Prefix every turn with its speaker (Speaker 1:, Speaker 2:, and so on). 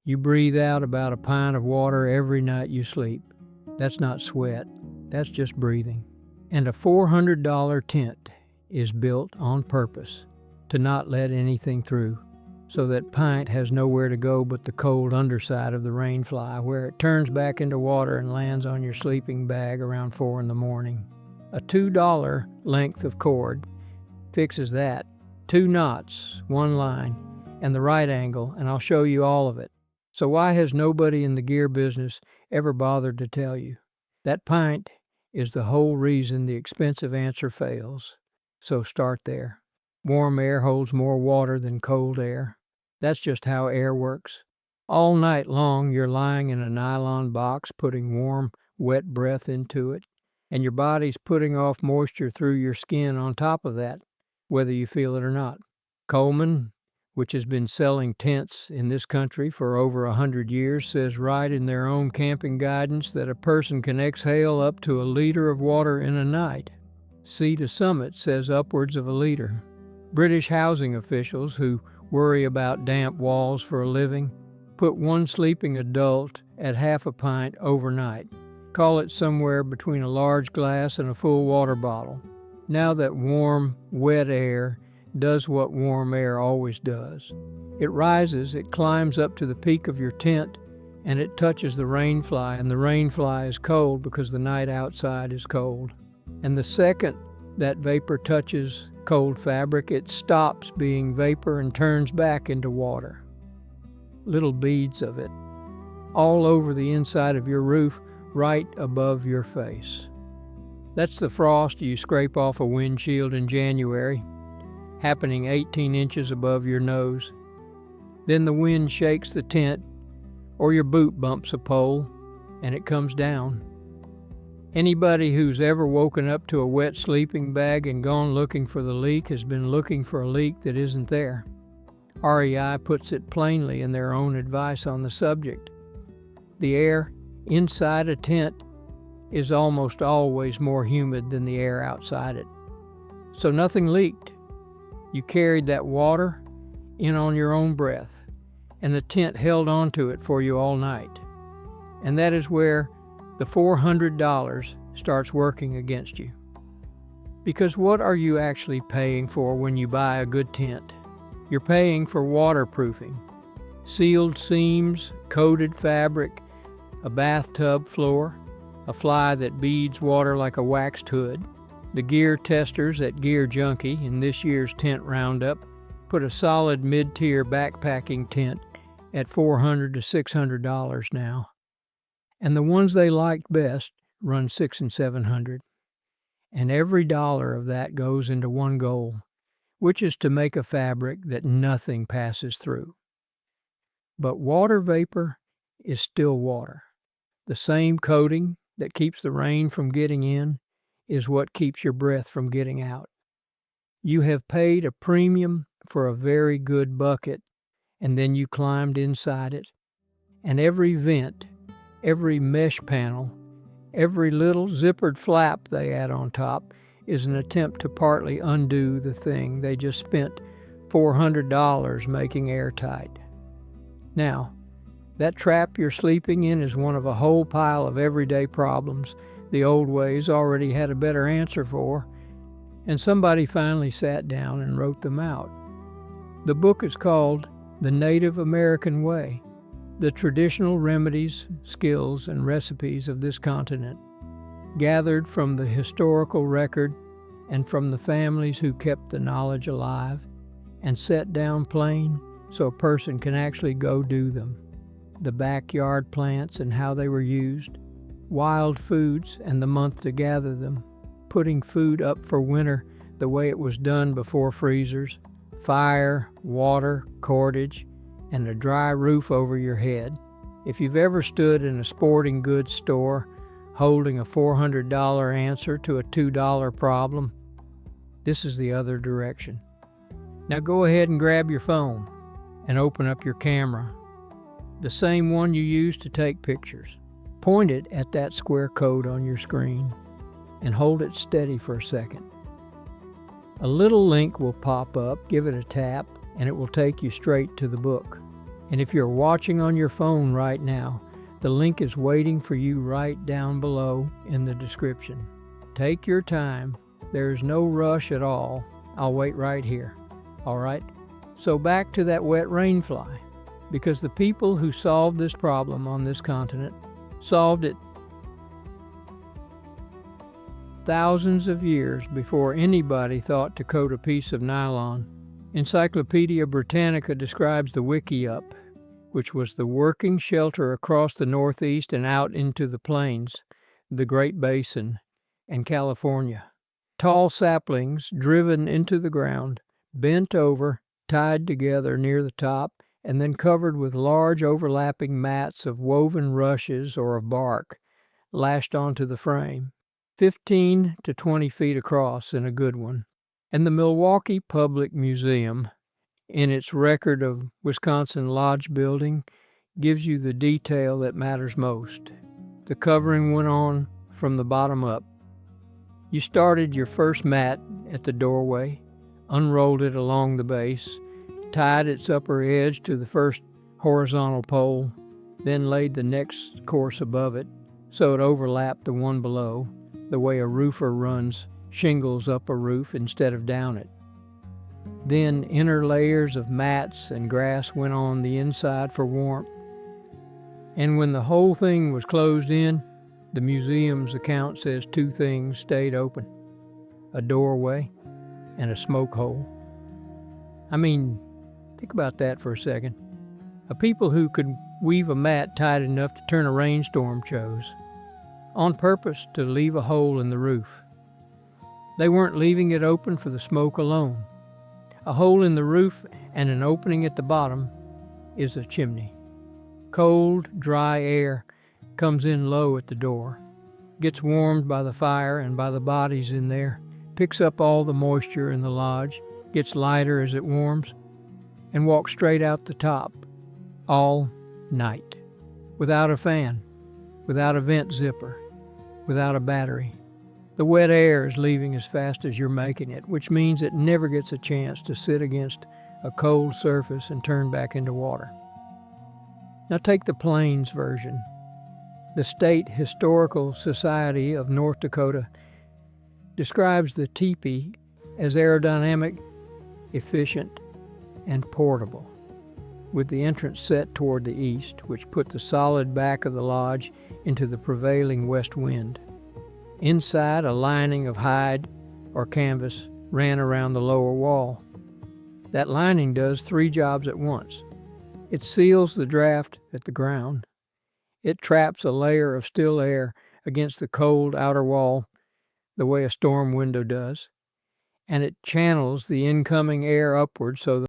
Speaker 1: You breathe out about a pint of water every night you sleep. That's not sweat, that's just breathing. And a $400 tent is built on purpose to not let anything through, so that pint has nowhere to go but the cold underside of the rainfly, where it turns back into water and lands on your sleeping bag around 4 in the morning. A $2 length of cord fixes that. 2 knots, 1 line, and the right angle, and I'll show you all of it. So why has nobody in the gear business ever bothered to tell you? That pint is the whole reason the expensive answer fails. So start there. Warm air holds more water than cold air. That's just how air works. All night long, you're lying in a nylon box, putting warm, wet breath into it, and your body's putting off moisture through your skin on top of that, whether you feel it or not. Coleman, which has been selling tents in this country for over 100 years, says right in their own camping guidance that a person can exhale up to a liter of water in a night. Sea to Summit says upwards of a liter. British housing officials, who worry about damp walls for a living, put one sleeping adult at half a pint overnight. Call it somewhere between a large glass and a full water bottle. Now that warm, wet air does what warm air always does. It rises, it climbs up to the peak of your tent, and it touches the rainfly, and the rainfly is cold because the night outside is cold. And the second that vapor touches cold fabric, it stops being vapor and turns back into water. Little beads of it, all over the inside of your roof, right above your face. That's the frost you scrape off a windshield in January, happening 18 inches above your nose. Then the wind shakes the tent, or your boot bumps a pole, and it comes down. Anybody who's ever woken up to a wet sleeping bag and gone looking for the leak has been looking for a leak that isn't there. REI puts it plainly in their own advice on the subject. The air inside a tent is almost always more humid than the air outside it. So nothing leaked. You carried that water in on your own breath, and the tent held on to it for you all night. And that is where the $400 starts working against you. Because what are you actually paying for when you buy a good tent? You're paying for waterproofing, sealed seams, coated fabric, a bathtub floor, a fly that beads water like a waxed hood. The gear testers at Gear Junkie in this year's tent roundup put a solid mid-tier backpacking tent at $400 to $600 now. And the ones they liked best run $600 and $700. And every dollar of that goes into one goal, which is to make a fabric that nothing passes through. But water vapor is still water. The same coating that keeps the rain from getting in is what keeps your breath from getting out. You have paid a premium for a very good bucket, and then you climbed inside it. And every vent, every mesh panel, every little zippered flap they add on top is an attempt to partly undo the thing they just spent $400 making airtight. Now, that trap you're sleeping in is one of a whole pile of everyday problems the old ways already had a better answer for, and somebody finally sat down and wrote them out. The book is called The Native American Way: The Traditional Remedies, Skills, and Recipes of This Continent, gathered from the historical record and from the families who kept the knowledge alive, and set down plain so a person can actually go do them. The backyard plants and how they were used, wild foods and the month to gather them, putting food up for winter the way it was done before freezers, fire, water, cordage, and a dry roof over your head. If you've ever stood in a sporting goods store holding a $400 answer to a $2 problem, this is the other direction. Now go ahead and grab your phone and open up your camera, the same one you use to take pictures. Point it at that square code on your screen and hold it steady for a second. A little link will pop up, give it a tap, and it will take you straight to the book. And if you're watching on your phone right now, the link is waiting for you right down below in the description. Take your time. There's no rush at all. I'll wait right here. All right? So back to that wet rain fly, because the people who solved this problem on this continent solved it thousands of years before anybody thought to coat a piece of nylon. Encyclopedia Britannica describes the Wickiup, which was the working shelter across the Northeast and out into the plains, the Great Basin, and California. Tall saplings driven into the ground, bent over, tied together near the top, and then covered with large overlapping mats of woven rushes or of bark, lashed onto the frame, 15 to 20 feet across in a good one. And the Milwaukee Public Museum, in its record of Wisconsin lodge building, gives you the detail that matters most. The covering went on from the bottom up. You started your first mat at the doorway, unrolled it along the base, tied its upper edge to the first horizontal pole, then laid the next course above it so it overlapped the one below, the way a roofer runs shingles up a roof instead of down it. Then inner layers of mats and grass went on the inside for warmth. And when the whole thing was closed in, the museum's account says two things stayed open: a doorway and a smoke hole. I mean, think about that for a second. A people who could weave a mat tight enough to turn a rainstorm chose, on purpose to leave a hole in the roof. They weren't leaving it open for the smoke alone. A hole in the roof and an opening at the bottom is a chimney. Cold, dry air comes in low at the door, gets warmed by the fire and by the bodies in there, picks up all the moisture in the lodge, gets lighter as it warms, and walks straight out the top, all night, without a fan, without a vent zipper, without a battery. The wet air is leaving as fast as you're making it, which means it never gets a chance to sit against a cold surface and turn back into water. Now take the Plains version. The State Historical Society of North Dakota describes the teepee as aerodynamic, efficient, and portable, with the entrance set toward the east, which put the solid back of the lodge into the prevailing west wind. Inside, a lining of hide or canvas ran around the lower wall. That lining does three jobs at once. It seals the draft at the ground. It traps a layer of still air against the cold outer wall the way a storm window does. And it channels the incoming air upward so